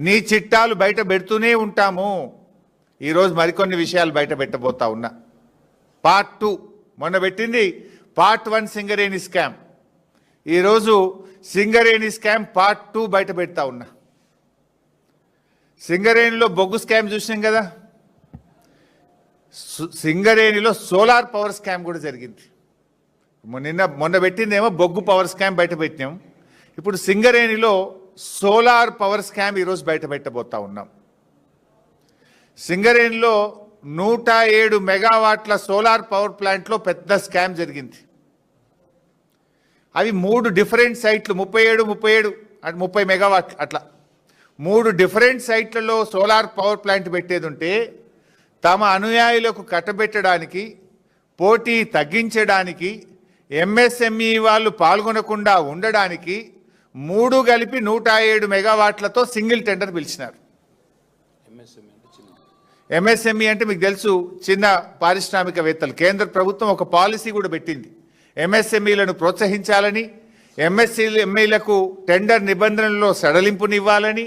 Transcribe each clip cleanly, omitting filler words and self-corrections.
నీ చిట్టాలు బయట పెడుతూనే ఉంటాము. ఈరోజు మరికొన్ని విషయాలు బయట పెట్టబోతా ఉన్నా. పార్ట్ 2 మొన్న పెట్టింది పార్ట్ 1 సింగరేణి స్కామ్. ఈరోజు సింగరేణి స్కామ్ పార్ట్ 2 బయట పెడతా ఉన్నా. సింగరేణిలో బొగ్గు స్కామ్ చూసినాం కదా, సింగరేణిలో సోలార్ పవర్ స్కామ్ కూడా జరిగింది. మొన్న పెట్టిందేమో బొగ్గు పవర్ స్కామ్ బయట పెట్టినాం. ఇప్పుడు సింగరేణిలో సోలార్ పవర్ స్కామ్ ఈరోజు బయట పెట్టబోతా ఉన్నాం. సింగరేణిలో 107 మెగావాట్ల సోలార్ పవర్ ప్లాంట్లో పెద్ద స్కామ్ జరిగింది. అవి 3 డిఫరెంట్ సైట్లు, 37 అంటే 30 మెగావాట్లు, అట్లా 3 డిఫరెంట్ సైట్లలో సోలార్ పవర్ ప్లాంట్ పెట్టేది ఉంటే తమ అనుయాయులకు కట్టబెట్టడానికి, పోటీ తగ్గించడానికి, ఎంఎస్ఎంఈ వాళ్ళు పాల్గొనకుండా ఉండడానికి 3 కలిపి 107 మెగావాట్లతో సింగిల్ టెండర్ పిలిచినారు. ఎంఎస్ఎంఈ అంటే మీకు తెలుసు, చిన్న పారిశ్రామికవేత్తలు. కేంద్ర ప్రభుత్వం ఒక పాలసీ కూడా పెట్టింది, ఎంఎస్ఎంఈలను ప్రోత్సహించాలని, ఎంఎస్ఎంఈలకు టెండర్ నిబంధనల్లో సడలింపునివ్వాలని,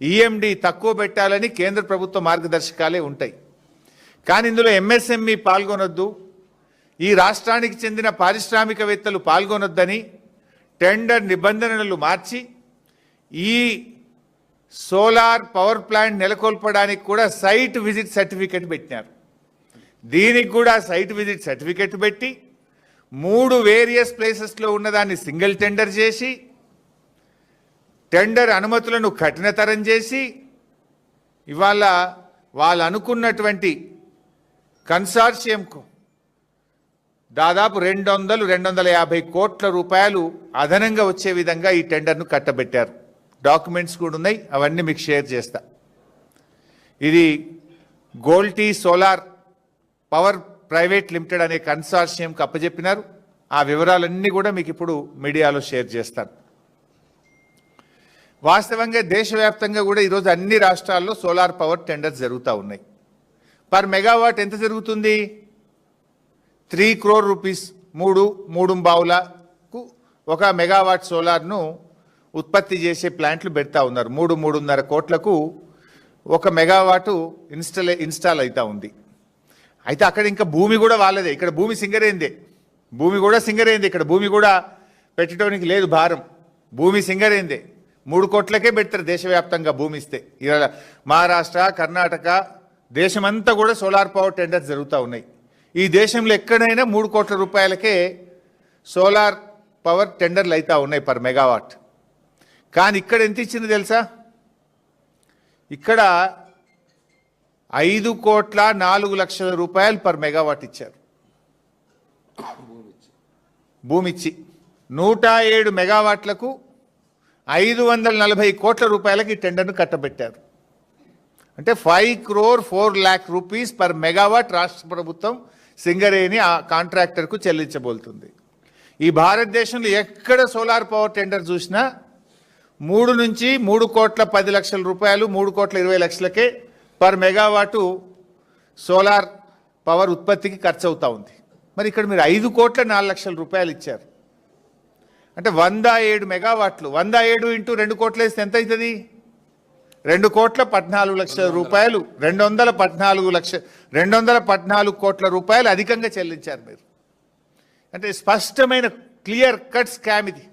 ఈఎండి తక్కువ పెట్టాలని కేంద్ర ప్రభుత్వ మార్గదర్శకాలే ఉంటాయి. కానీ ఇందులో ఎంఎస్ఎంఈ పాల్గొనొద్దు, ఈ రాష్ట్రానికి చెందిన పారిశ్రామికవేత్తలు పాల్గొనొద్దని టెండర్ నిబంధనలు మార్చి ఈ సోలార్ పవర్ ప్లాంట్ నెలకొల్పడానికి కూడా సైట్ విజిట్ సర్టిఫికెట్ పెట్టినారు. దీనికి కూడా సైట్ విజిట్ సర్టిఫికెట్ పెట్టి 3 వేరియస్ ప్లేసెస్లో ఉన్నదాన్ని సింగిల్ టెండర్ చేసి, టెండర్ అనుమతులను కఠినతరం చేసి, ఇవాళ వాళ్ళు అనుకున్నటువంటి కన్సార్షియంకు దాదాపు 200-250 కోట్ల రూపాయలు అదనంగా వచ్చే విధంగా ఈ టెండర్ను కట్టబెట్టారు. డాక్యుమెంట్స్ కూడా ఉన్నాయి, అవన్నీ మీకు షేర్ చేస్తా. ఇది గోల్టీ సోలార్ పవర్ ప్రైవేట్ లిమిటెడ్ అనే కన్సార్షియంకి అప్పచెప్పినారు. ఆ వివరాలన్నీ కూడా మీకు ఇప్పుడు మీడియాలో షేర్ చేస్తాను. వాస్తవంగా దేశవ్యాప్తంగా కూడా ఈరోజు అన్ని రాష్ట్రాల్లో సోలార్ పవర్ టెండర్స్ జరుగుతూ ఉన్నాయి. పర్ మెగావాట్ ఎంత జరుగుతుంది? 3 crore రూపీస్. 3 బావులకు 1 మెగావాట్ సోలార్ను ఉత్పత్తి చేసే ప్లాంట్లు పెడతా ఉన్నారు. 3-3.5 కోట్లకు 1 మెగావాటు ఇన్స్టాల్ అవుతా ఉంది. అయితే అక్కడ ఇంకా భూమి కూడా వాళ్ళదే, ఇక్కడ భూమి సింగరేందే, భూమి కూడా సింగరేందే, ఇక్కడ భూమి కూడా పెట్టడానికి లేదు భారం, భూమి సింగరేందే. 3 కోట్లకే పెడతారు దేశవ్యాప్తంగా భూమి ఇస్తే. ఇలా మహారాష్ట్ర, కర్ణాటక, దేశమంతా కూడా సోలార్ పవర్ టెండర్స్ జరుగుతూ ఉన్నాయి. ఈ దేశంలో ఎక్కడైనా 3 కోట్ల రూపాయలకే సోలార్ పవర్ టెండర్లు అవుతా ఉన్నాయి పర్ మెగావాట్. కానీ ఇక్కడ ఎంత ఇచ్చింది తెలుసా? ఇక్కడ 5,04,00,000 రూపాయలు పర్ మెగావాట్ ఇచ్చారు భూమి ఇచ్చి. 107 మెగావాట్లకు 540 కోట్ల రూపాయలకి ఈ టెండర్ను కట్టబెట్టారు. అంటే 5,04,00,000 రూపీస్ పర్ మెగావాట్ రాష్ట్ర ప్రభుత్వం సింగరేణి ఆ కాంట్రాక్టర్కు చెల్లించబోతుంది. ఈ భారతదేశంలో ఎక్కడ సోలార్ పవర్ టెండర్ చూసినా 3 నుంచి 3,10,00,000 రూపాయలు, 3,20,00,000కే పర్ మెగావాటు సోలార్ పవర్ ఉత్పత్తికి ఖర్చు అవుతూ ఉంది. మరి ఇక్కడ మీరు 5,04,00,000 రూపాయలు ఇచ్చారు. అంటే 107 మెగావాట్లు, 107 ఇంటూ 2 కోట్లు వేస్తే ఎంత అవుతుంది? 2,14,00,000 రూపాయలు, 214 కోట్ల రూపాయలు అధికంగా చెల్లించారు మీరు. అంటే స్పష్టమైన క్లియర్ కట్ స్కామ్ ఇది.